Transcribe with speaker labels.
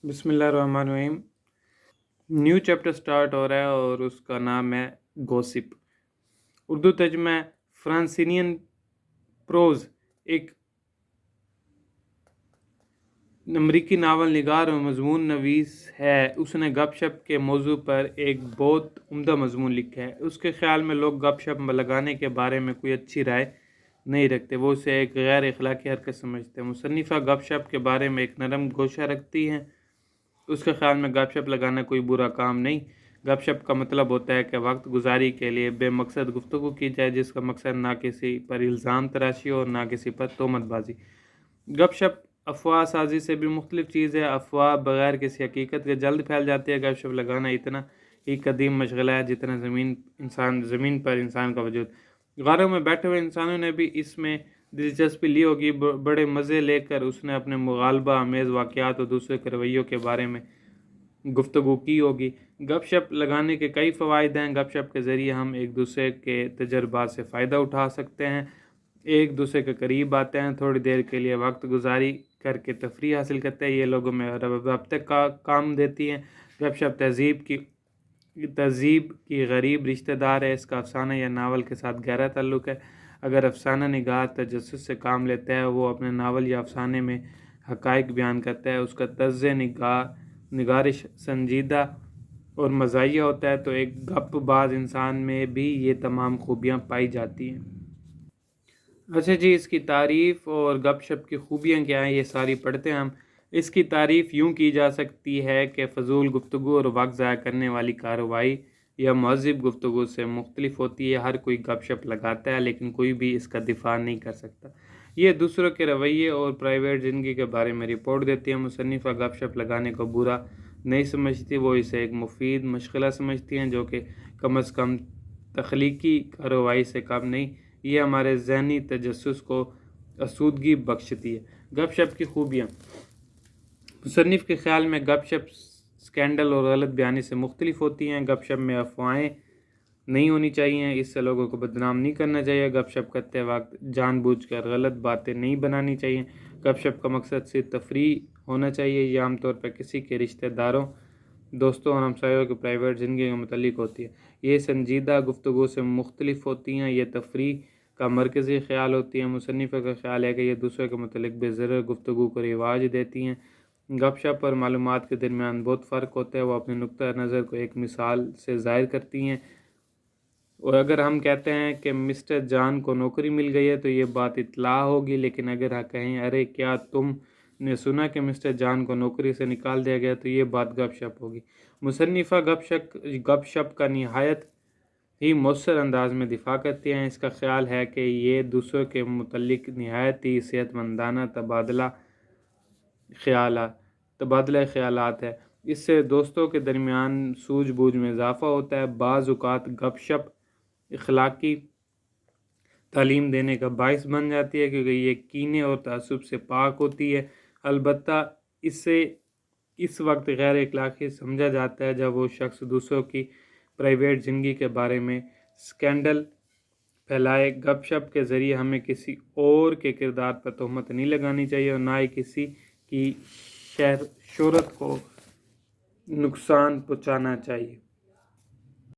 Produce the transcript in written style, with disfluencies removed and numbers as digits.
Speaker 1: بسم اللہ الرحمن الرحیم۔ نیو چیپٹر سٹارٹ ہو رہا ہے اور اس کا نام ہے گوسپ۔ اردو ترجمہ فرانسینین پروز ایک امریکی ناول نگار اور مضمون نویس ہے۔ اس نے گپ شپ کے موضوع پر ایک بہت عمدہ مضمون لکھا ہے۔ اس کے خیال میں لوگ گپ شپ لگانے کے بارے میں کوئی اچھی رائے نہیں رکھتے، وہ اسے ایک غیر اخلاقی حرکت سمجھتے ہیں۔ مصنفہ گپ شپ کے بارے میں ایک نرم گوشہ رکھتی ہیں۔ اس کے خیال میں گپ شپ لگانا کوئی برا کام نہیں۔ گپ شپ کا مطلب ہوتا ہے کہ وقت گزاری کے لیے بے مقصد گفتگو کی جائے، جس کا مقصد نہ کسی پر الزام تراشی اور نہ کسی پر تہمت بازی۔ گپ شپ افواہ سازی سے بھی مختلف چیز ہے۔ افواہ بغیر کسی حقیقت کے جلد پھیل جاتی ہے۔ گپ شپ لگانا اتنا ہی قدیم مشغلہ ہے جتنا زمین پر انسان کا وجود۔ غاروں میں بیٹھے ہوئے انسانوں نے بھی اس میں دلچسپی لی ہوگی۔ بڑے مزے لے کر اس نے اپنے مغالبہ آمیز واقعات اور دوسرے کے رویوں کے بارے میں گفتگو کی ہوگی۔ گپ شپ لگانے کے کئی فوائد ہیں۔ گپ شپ کے ذریعے ہم ایک دوسرے کے تجربات سے فائدہ اٹھا سکتے ہیں، ایک دوسرے کے قریب آتے ہیں، تھوڑی دیر کے لیے وقت گزاری کر کے تفریح حاصل کرتے ہیں۔ یہ لوگوں میں رابطے کا کام دیتی ہیں۔ گپ شپ تہذیب کی غریب رشتہ دار ہے۔ اس کا افسانہ یا ناول کے ساتھ گہرا تعلق ہے۔ اگر افسانہ نگار تجسس سے کام لیتا ہے، وہ اپنے ناول یا افسانے میں حقائق بیان کرتا ہے، اس کا طرز نگارش سنجیدہ اور مزاحیہ ہوتا ہے، تو ایک گپ باز انسان میں بھی یہ تمام خوبیاں پائی جاتی ہیں۔ اچھا جی، اس کی تعریف اور گپ شپ کی خوبیاں کیا ہیں، یہ ساری پڑھتے ہیں ہم۔ اس کی تعریف یوں کی جا سکتی ہے کہ فضول گفتگو اور وقت ضائع کرنے والی کارروائی یا مہذب گفتگو سے مختلف ہوتی ہے۔ ہر کوئی گپ شپ لگاتا ہے، لیکن کوئی بھی اس کا دفاع نہیں کر سکتا۔ یہ دوسروں کے رویے اور پرائیویٹ زندگی کے بارے میں رپورٹ دیتی ہے۔ مصنفہ گپ شپ لگانے کو برا نہیں سمجھتی، وہ اسے ایک مفید مشغلہ سمجھتی ہیں جو کہ کم از کم تخلیقی کارروائی سے کم نہیں۔ یہ ہمارے ذہنی تجسس کو آسودگی بخشتی ہے۔ گپ شپ کی خوبیاں۔ مصنف کے خیال میں گپ شپ سکینڈل اور غلط بیانی سے مختلف ہوتی ہیں۔ گپ شپ میں افواہیں نہیں ہونی چاہیے، اس سے لوگوں کو بدنام نہیں کرنا چاہیے۔ گپ شپ کرتے وقت جان بوجھ کر غلط باتیں نہیں بنانی چاہیے۔ گپ شپ کا مقصد صرف تفریح ہونا چاہیے۔ یہ عام طور پر کسی کے رشتہ داروں، دوستوں اور ہمسایوں کی پرائیویٹ زندگی کے متعلق ہوتی ہے۔ یہ سنجیدہ گفتگو سے مختلف ہوتی ہیں، یہ تفریح کا مرکزی خیال ہوتی ہیں۔ مصنفہ کا خیال ہے کہ یہ دوسروں کے متعلق بے ضرر گفتگو کو رواج دیتی ہیں۔ گپ شپ اور معلومات کے درمیان بہت فرق ہوتا ہے۔ وہ اپنے نقطہ نظر کو ایک مثال سے ظاہر کرتی ہیں، اور اگر ہم کہتے ہیں کہ مسٹر جان کو نوکری مل گئی ہے تو یہ بات اطلاع ہوگی، لیکن اگر کہیں ارے کیا تم نے سنا کہ مسٹر جان کو نوکری سے نکال دیا گیا، تو یہ بات گپ شپ ہوگی۔ مصنفہ گپ شپ کا نہایت ہی مؤثر انداز میں دفاع کرتی ہیں۔ اس کا خیال ہے کہ یہ دوسروں کے متعلق نہایت ہی صحت مندانہ تبادلہ خیالات ہے۔ اس سے دوستوں کے درمیان سوجھ بوجھ میں اضافہ ہوتا ہے۔ بعض اوقات گپ شپ اخلاقی تعلیم دینے کا باعث بن جاتی ہے، کیونکہ یہ کینے اور تعصب سے پاک ہوتی ہے۔ البتہ اسے اس وقت غیر اخلاقی سمجھا جاتا ہے جب وہ شخص دوسروں کی پرائیویٹ زندگی کے بارے میں سکینڈل پھیلائے۔ گپ شپ کے ذریعے ہمیں کسی اور کے کردار پر تہمت نہیں لگانی چاہیے اور نہ ہی کسی کی شہرت کو نقصان پہنچانا چاہیے۔